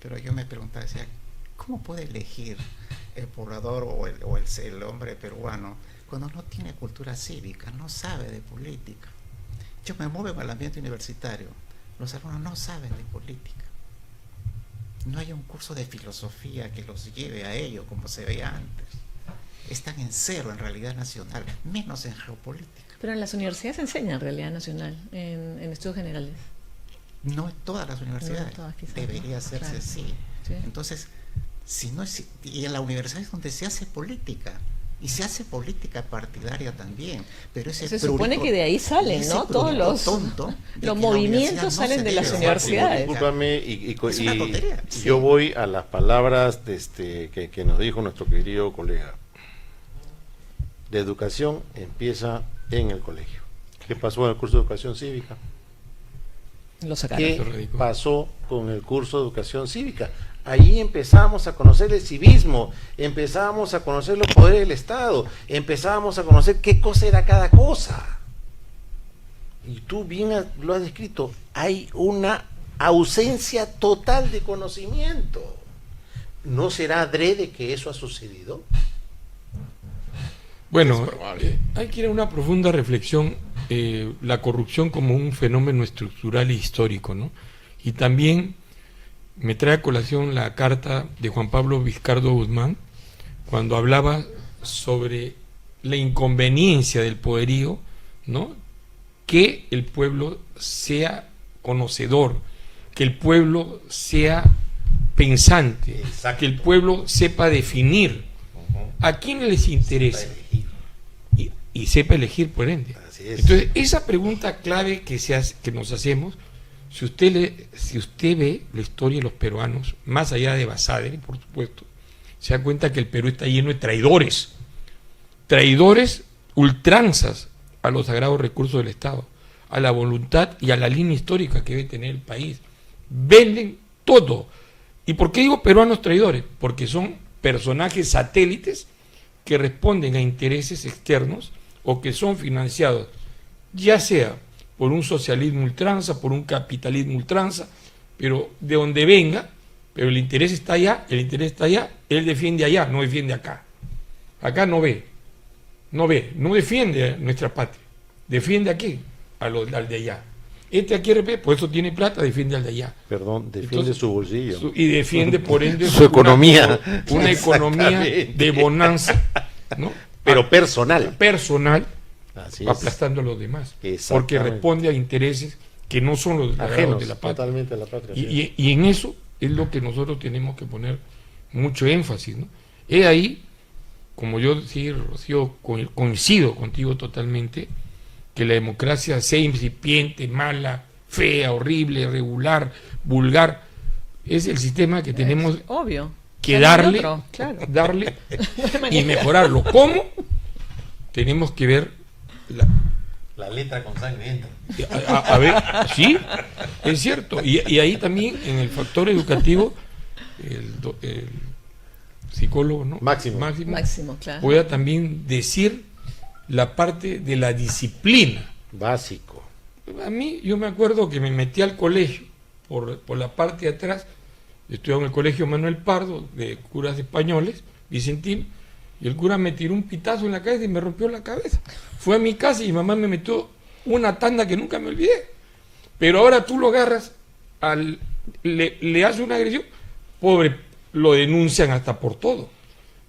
Pero yo me preguntaba, decía, ¿cómo puede elegir el poblador o el hombre peruano cuando no tiene cultura cívica, no sabe de política? Yo me muevo al ambiente universitario, los alumnos no saben de política. No hay un curso de filosofía que los lleve a ello como se veía antes. Están en cero en realidad nacional, menos en geopolítica. Pero en las universidades se enseña realidad nacional, en estudios generales. No en todas las universidades. todas, quizás, Debería ¿no? hacerse Claro. así. Sí. Entonces, si no es, y en la universidad es donde se hace política. Y se hace política partidaria también. Pero ese Se supone prurito- que de ahí salen, ese ¿no? Todos prurito los, tonto de los que la movimientos universidad no salen se de las debe. universidades. Discúlpame, Es una tontería. yo voy a las palabras que nos dijo nuestro querido colega. de educación empieza en el colegio. ¿Qué pasó en el curso de educación cívica? Lo sacaron. ¿Qué pasó con el curso de educación cívica? Ahí empezamos a conocer el civismo, empezamos a conocer los poderes del Estado, empezamos a conocer qué cosa era cada cosa. Y tú bien lo has descrito, hay una ausencia total de conocimiento. ¿No será adrede que eso ha sucedido? Bueno, hay que ir a una profunda reflexión, la corrupción como un fenómeno estructural e histórico, ¿no? Y también me trae a colación la carta de Juan Pablo Vizcardo Guzmán, cuando hablaba sobre la inconveniencia del poderío, ¿no? Que el pueblo sea conocedor, que el pueblo sea pensante, Exacto. que el pueblo sepa definir a quiénes les interesa y sepa elegir por ende. Así es. Entonces, esa pregunta clave que nos hacemos, si usted ve la historia de los peruanos, más allá de Basadre, por supuesto, se da cuenta que el Perú está lleno de traidores ultranzas a los sagrados recursos del Estado, a la voluntad y a la línea histórica que debe tener el país. Venden todo. ¿Y por qué digo peruanos traidores? Porque son personajes satélites que responden a intereses externos o que son financiados, ya sea por un socialismo ultranza, por un capitalismo ultranza, pero de donde venga, pero el interés está allá, él defiende allá, no defiende acá. Acá no no defiende a nuestra patria, defiende aquí, al de allá. Este aquí, por eso tiene plata, defiende al de allá. Perdón, defiende Entonces, su bolsillo. Y defiende por ende Su economía. una economía de bonanza, ¿no? Pero personal. Así es. Aplastando a los demás, porque Exactamente. responde a intereses que no son los Ajenos de la patria. totalmente a la patria. Y en eso es lo que nosotros tenemos que poner mucho énfasis, ¿no? He ahí, como yo sí, Rocío, coincido contigo totalmente, que la democracia sea incipiente, mala, fea, horrible, irregular, vulgar, es el sistema que tenemos Obvio. que No hay darle, otro, claro. darle No hay y manera. mejorarlo. ¿Cómo? Tenemos que ver La letra con sangre entra. a ver, sí, es cierto. Y ahí también en el factor educativo, el psicólogo, ¿no? Máximo, claro. pueda también decir la parte de la disciplina. Básico. A mí, yo me acuerdo que me metí al colegio por la parte de atrás, estudiaba en el colegio Manuel Pardo, de curas españoles, Vicentino, y el cura me tiró un pitazo en la cabeza y me rompió la cabeza. Fue a mi casa y mi mamá me metió una tanda que nunca me olvidé. Pero ahora tú lo agarras, le hace una agresión, pobre, lo denuncian hasta por todo,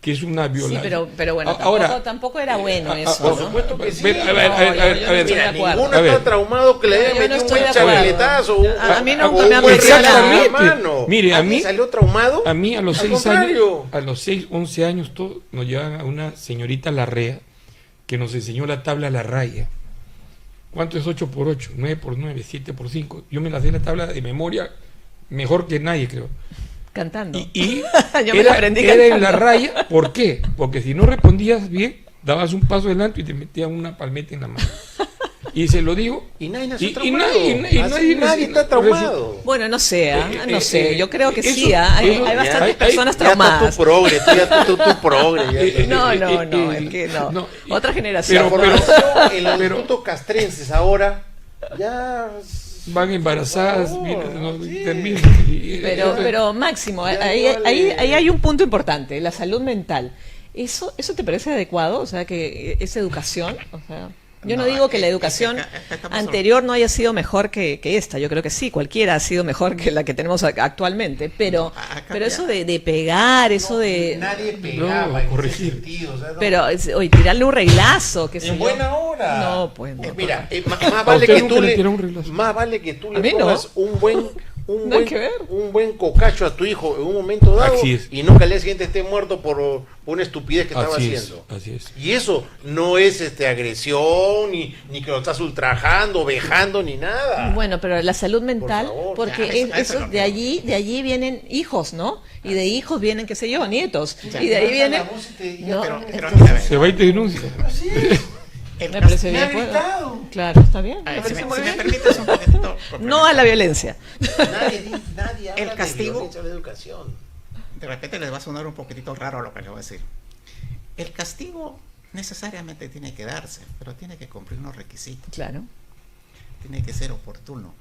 que es una violación. Sí, pero bueno, Ahora, tampoco era bueno eso, por ¿no? supuesto que sí. A ver, No, yo no estoy de Mira, acuerdo. ninguno A ver. está traumado que le hayan Yo no metido un estoy de buen acuerdo. chavaletazo. A mí nunca o me ha un buen parecido nada. regalo, Exactamente. hermano. Mire, a ¿Alguien mí- salió traumado? A mí a los Al 6 años, contrario. a los 6, 11 años, todos nos llevan a una señorita Larrea que nos enseñó la tabla a la raya. ¿Cuánto es 8 por 8? 9 por 9, 7 por 5. Yo me la sé la tabla de memoria mejor que nadie, creo. Cantando. Y Yo me la aprendí era en cantando. la raya. ¿Por qué? Porque si no respondías bien, dabas un paso adelante y te metían una palmeta en la mano. Y se lo digo. Y nadie nació Y traumado. nadie Nadie está traumado. Bueno, no sé, no sé. Yo creo que eso- sí, hay eso- bastantes hay- personas Ya está traumadas. tu progre, tú progre. ya está. No, es que no. no, Otra La generación. formación en los institutos castrenses ahora ya van embarazadas, Por mira, favor, no, sí. terminan. Pero Máximo, Ya ahí, no vale. ahí hay un punto importante, la salud mental. ¿Eso te parece adecuado? O sea, que esa educación, o sea, yo no digo que la educación anterior no haya sido mejor que esta, yo creo que sí, cualquiera ha sido mejor que la que tenemos actualmente, pero eso de pegar, eso de... nadie pegaba en corregir. ese sentido. O sea, no. Pero, oye, tirarle un reglazo, que En buena hora. No, pues no. Mira, ¿A usted nunca le tiró un reglazo? más vale que tú A le mí no. pongas un buen Nada que ver. un buen cocacho a tu hijo en un momento dado Así es. y no que al día siguiente esté muerto por una estupidez que estaba Así es, haciendo. así es. Y eso no es agresión, ni que lo estás ultrajando, vejando, ni nada. Bueno, pero la salud mental, favor, porque ya, eso de allí vienen hijos, ¿no? Y de hijos vienen, qué sé yo, nietos. Ya. Y de ahí Levanta vienen... la voz y te diga, No, pero entonces- mira, a ver, Se va y te denuncia. Así es. el me cas- parece Me ha bien. gritado. Claro, está bien. a ver, me parece muy si me bien. permites un poquitito No a la violencia. Nadie habla El castigo. de violencia de la educación. de repente les va a sonar un poquitito raro lo que les voy a decir. El castigo necesariamente tiene que darse, pero tiene que cumplir unos requisitos. Claro. Tiene que ser oportuno,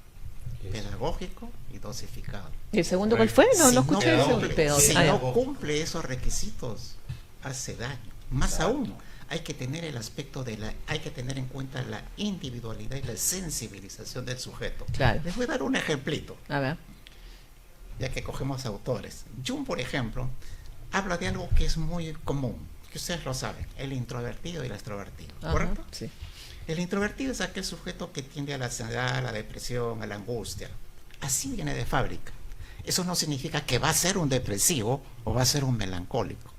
pedagógico y dosificado. ¿Y el segundo cuál fue? No, Si no escuché no ese cumple, peor. Si Ah, ya. no cumple esos requisitos, hace daño. Más aún, hay que tener el aspecto hay que tener en cuenta la individualidad y la sensibilización del sujeto. Claro. Les voy a dar un ejemplito, A ver. ya que cogemos autores. Jung, por ejemplo, habla de algo que es muy común, que ustedes lo saben, el introvertido y el extrovertido, Ajá, ¿correcto? sí. El introvertido es aquel sujeto que tiende a la ansiedad, a la depresión, a la angustia. Así viene de fábrica. Eso no significa que va a ser un depresivo o va a ser un melancólico.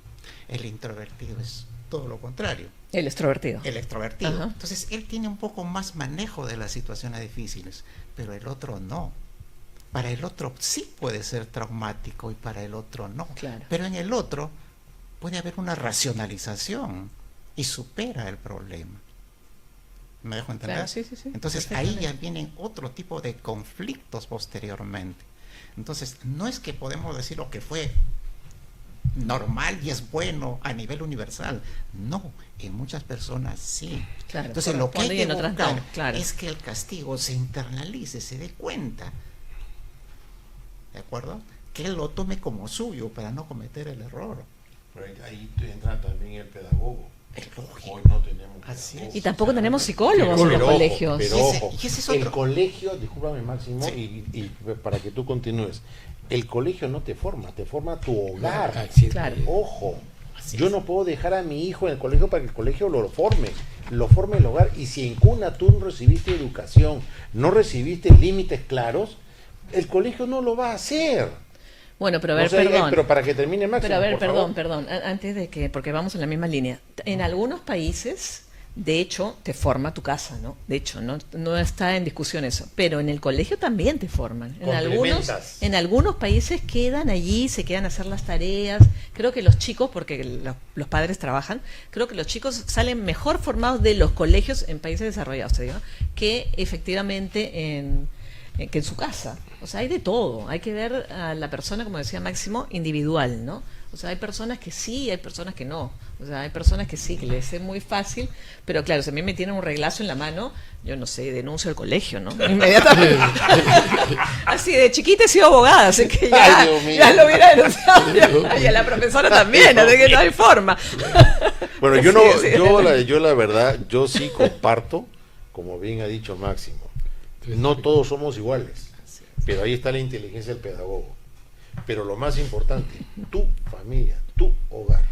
El introvertido es todo lo contrario. El extrovertido. El extrovertido. Ajá. Entonces, él tiene un poco más manejo de las situaciones difíciles, pero el otro no. Para el otro sí puede ser traumático y para el otro no. Claro. Pero en el otro puede haber una racionalización y supera el problema. ¿Me dejo entender? Claro, sí, sí, sí. Entonces ahí ya Perfectamente. vienen otro tipo de conflictos posteriormente. Entonces no es que podemos decir lo que fue normal y es bueno a nivel universal. No, en muchas personas sí. Claro, Entonces lo que hay corresponde y que en otras buscar no, claro. es que el castigo se internalice, se dé cuenta. ¿De acuerdo? Que él lo tome como suyo para no cometer el error. Pero ahí entra también el pedagogo. Es lógico. Hoy no tenemos Así pedagogos. Y tampoco tenemos psicólogos en Pero los ojo, colegios. Pero Y ese- ojo, y ese es el otro. colegio, discúlpame Máximo, Sí. y para que tú continúes, el colegio no te forma tu hogar. Así es. Claro. Ojo, Así yo es. no puedo dejar a mi hijo en el colegio para que el colegio lo forme el hogar. Y si en cuna tú no recibiste educación, no recibiste límites claros, el colegio no lo va a hacer. Bueno, pero a ver, No se diga, perdón. pero para que termine Máximo, Pero a ver, por perdón, favor. perdón. Antes de que, porque vamos en la misma línea. En algunos países, de hecho, te forma tu casa, ¿no? De hecho, no está en discusión eso. Pero en el colegio también te forman. Complementas. En algunos países quedan allí, se quedan a hacer las tareas. Creo que los chicos, porque los padres trabajan, creo que los chicos salen mejor formados de los colegios en países desarrollados, te digo, que efectivamente que en su casa. O sea, hay de todo. Hay que ver a la persona, como decía Máximo, individual, ¿no? O sea, hay personas que sí, hay personas que no. O sea, hay personas que sí, que les es muy fácil, pero claro, si a mí me tienen un reglazo en la mano, yo no sé, denuncio al colegio, ¿no? Inmediatamente. Así, de chiquita he sido abogada, así que ya, Ay, Dios mío. ya lo hubiera denunciado. Y a la profesora también, así que no hay forma. Bueno, yo Sí, no, sí. yo la verdad, yo sí comparto, como bien ha dicho Máximo, no todos somos iguales, pero ahí está la inteligencia del pedagogo. Pero lo más importante, tu familia, tu hogar,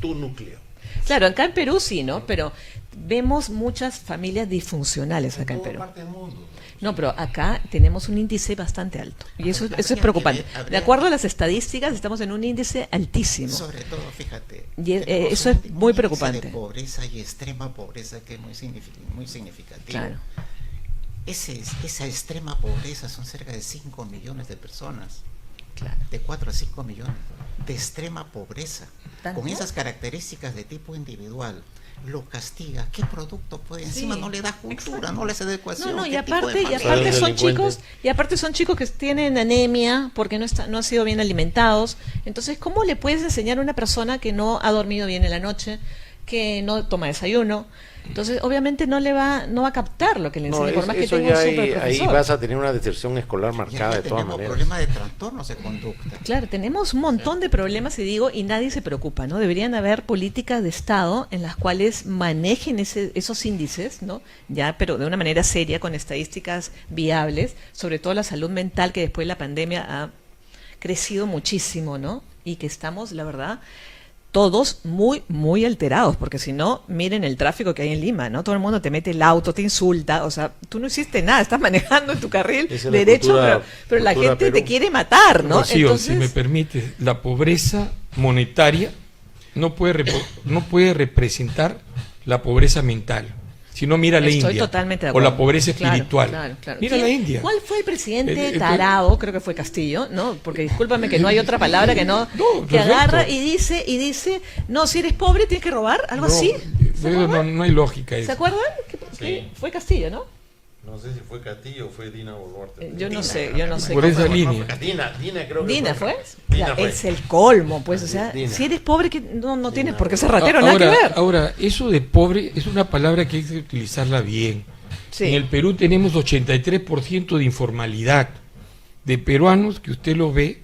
tu núcleo. Claro, acá en Perú sí, ¿no? Pero vemos muchas familias disfuncionales acá en toda Perú. parte del mundo. No, pero acá tenemos un índice bastante alto. Y eso Habría es que preocupante. ver, habría- De acuerdo a las estadísticas, estamos en un índice altísimo. Sobre todo, fíjate. Y, tenemos eso es un muy índice preocupante. de pobreza y extrema pobreza que es muy significativo. Claro. Esa extrema pobreza son cerca de 5 millones de personas. Claro. De 4 a 5 millones de extrema pobreza. ¿Tanto? Con esas características de tipo individual, lo castiga. ¿Qué producto puede? Encima Sí, no le da cultura, exacto. no le hace adecuación. No, y ¿qué tipo de aparte, familia? Salen son delincuentes. chicos, y aparte son chicos que tienen anemia porque no han sido bien alimentados. Entonces, ¿cómo le puedes enseñar a una persona que no ha dormido bien en la noche, que no toma desayuno? Entonces, obviamente no va a captar lo que le No, enseña, por más que eso tenga un ya super ahí profesor. vas a tener una deserción escolar Ya marcada de todas tenemos maneras. problemas de trastornos de conducta. Claro, tenemos un montón de problemas y nadie se preocupa, ¿no? Deberían haber políticas de Estado en las cuales manejen esos índices, ¿no? Ya, pero de una manera seria, con estadísticas viables, sobre todo la salud mental que después de la pandemia ha crecido muchísimo, ¿no? Y que estamos, la verdad, todos muy, muy alterados, porque si no, miren el tráfico que hay en Lima, ¿no? Todo el mundo te mete el auto, te insulta, o sea, tú no hiciste nada, estás manejando en tu carril Esa es la derecho, cultura- pero la cultura gente te Perú. quiere matar, ¿no? Rocío, si me permite, la pobreza monetaria no puede representar la pobreza mental. Si no, mira la Estoy India. totalmente de O la acuerdo. pobreza Claro, espiritual. claro. Mira la India. ¿Cuál fue el presidente El- tarado? Creo que fue Castillo, ¿no? Porque discúlpame que no hay otra palabra que no, No, que perfecto. agarra y dice, no, si eres pobre tienes que robar, algo No, así. ¿Se no, acuerdan? no hay lógica ¿Se eso. acuerdan? Que fue Castillo, ¿no? No sé si fue Castillo o fue Dina Boluarte. Yo no Dina, sé, creo yo no que sé. Por cómo esa fue. línea. Dina creo que Dina fue. Dina Ya, fue. es el colmo, pues, o sea, Dina. si eres pobre que no tienes Dina. por qué ser ratero, nada que ver. Ahora, eso de pobre es una palabra que hay que utilizarla bien. Sí. En el Perú tenemos 83% de informalidad, de peruanos que usted los ve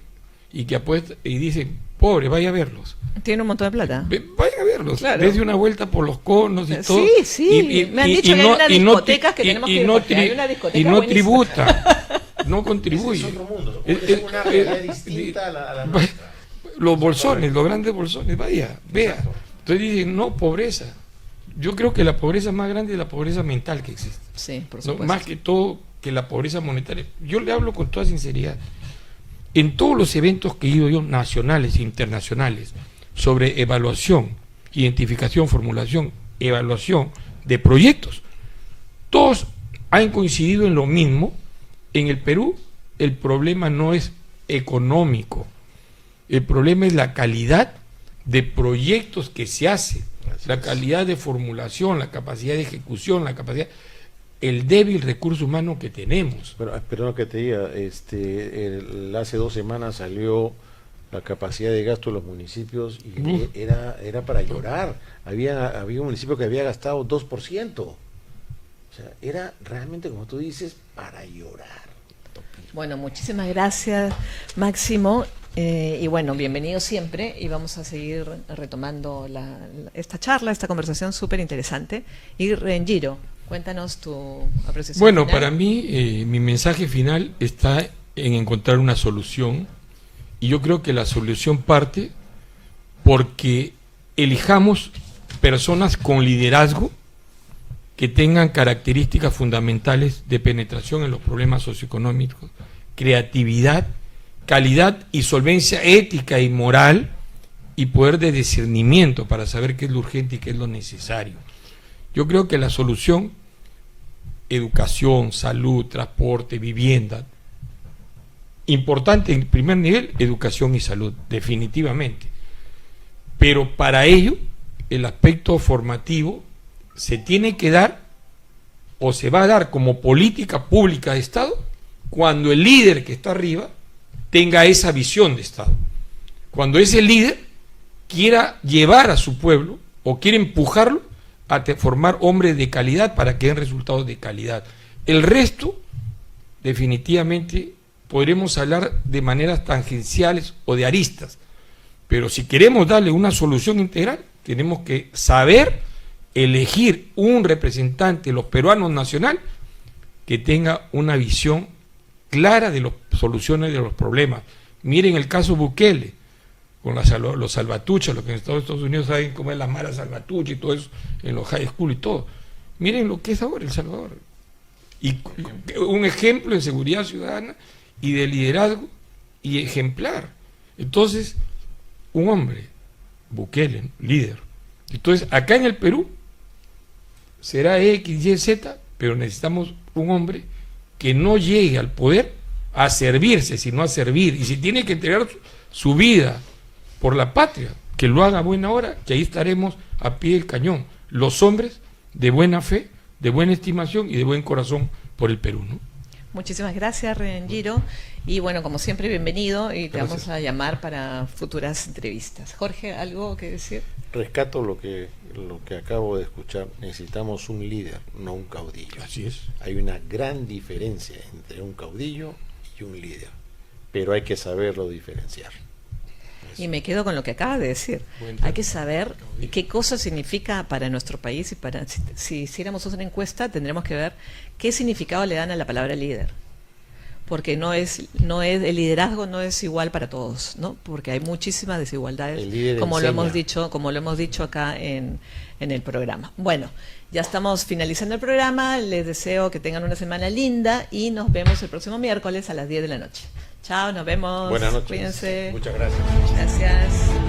y que apuestan y dicen, pobre, vaya a verlos. Tiene un montón de plata. Vaya a verlos. Claro. Dese una vuelta por los conos y todo. Sí, me han dicho que hay unas discotecas que tenemos que ir, porque hay una discoteca y no buenísima. tributa, no contribuye. Es otro mundo. Es- Es una realidad eh, distinta a la va- nuestra. Los bolsones, los grandes bolsones, vaya, vea. Exacto. Entonces dicen, no, pobreza. Yo creo que la pobreza más grande es la pobreza mental que existe. Sí, por No, supuesto. más que todo que la pobreza monetaria. Yo le hablo con toda sinceridad. En todos los eventos que he ido yo, nacionales e internacionales, sobre evaluación, identificación, formulación, evaluación de proyectos, todos han coincidido en lo mismo. En el Perú el problema no es económico, el problema es la calidad de proyectos que se hacen, Así la es. calidad de formulación, la capacidad de ejecución, la capacidad, el débil recurso humano que tenemos. Pero perdón que te diga, hace 2 semanas salió la capacidad de gasto de los municipios y Uf. era para llorar. Había un municipio que había gastado 2%. O sea, era realmente, como tú dices, para llorar. Bueno, muchísimas gracias, Máximo. Y bueno, bienvenido siempre y vamos a seguir retomando esta charla, esta conversación súper interesante. Y Renjiro, cuéntanos tu apreciación. Bueno, final. para mí mi mensaje final está en encontrar una solución, y yo creo que la solución parte porque elijamos personas con liderazgo que tengan características fundamentales de penetración en los problemas socioeconómicos, creatividad, calidad y solvencia ética y moral, y poder de discernimiento para saber qué es lo urgente y qué es lo necesario. Yo creo que la solución, educación, salud, transporte, vivienda, importante en primer nivel, educación y salud, definitivamente. Pero para ello, el aspecto formativo se tiene que dar, o se va a dar como política pública de Estado, cuando el líder que está arriba tenga esa visión de Estado. Cuando ese líder quiera llevar a su pueblo o quiere empujarlo a formar hombres de calidad para que den resultados de calidad. El resto, definitivamente, podremos hablar de maneras tangenciales o de aristas, pero si queremos darle una solución integral, tenemos que saber elegir un representante de los peruanos nacional que tenga una visión clara de las soluciones de los problemas. Miren el caso Bukele, con los salvatuchas, los que en Estados Unidos saben cómo es la mara salvatucha y todo eso, en los high school y todo. Miren lo que es ahora El Salvador. Y un ejemplo en seguridad ciudadana y de liderazgo y ejemplar. Entonces, un hombre, Bukele, líder. Entonces, acá en el Perú será X, Y, Z, pero necesitamos un hombre que no llegue al poder a servirse, sino a servir. Y si tiene que entregar su vida por la patria, que lo haga a buena hora, que ahí estaremos a pie del cañón. Los hombres de buena fe, de buena estimación y de buen corazón por el Perú, ¿no? Muchísimas gracias, Renjiro. Y bueno, como siempre, bienvenido y te Gracias. vamos a llamar para futuras entrevistas. Jorge, ¿algo que decir? Rescato lo que acabo de escuchar. Necesitamos un líder, no un caudillo. Así es. Hay una gran diferencia entre un caudillo y un líder, pero hay que saberlo diferenciar. Y me quedo con lo que acabas de decir. Buen Hay que saber qué cosa significa para nuestro país y para si hiciéramos una encuesta tendremos que ver qué significado le dan a la palabra líder. porque el liderazgo no es igual para todos, ¿no? Porque hay muchísimas desigualdades, El líder como lo enseña. hemos dicho acá en el programa. Bueno, ya estamos finalizando el programa, les deseo que tengan una semana linda y nos vemos el próximo miércoles a las 10 de la noche. Chao, nos vemos. Buenas noches. Cuídense. Muchas gracias. Gracias.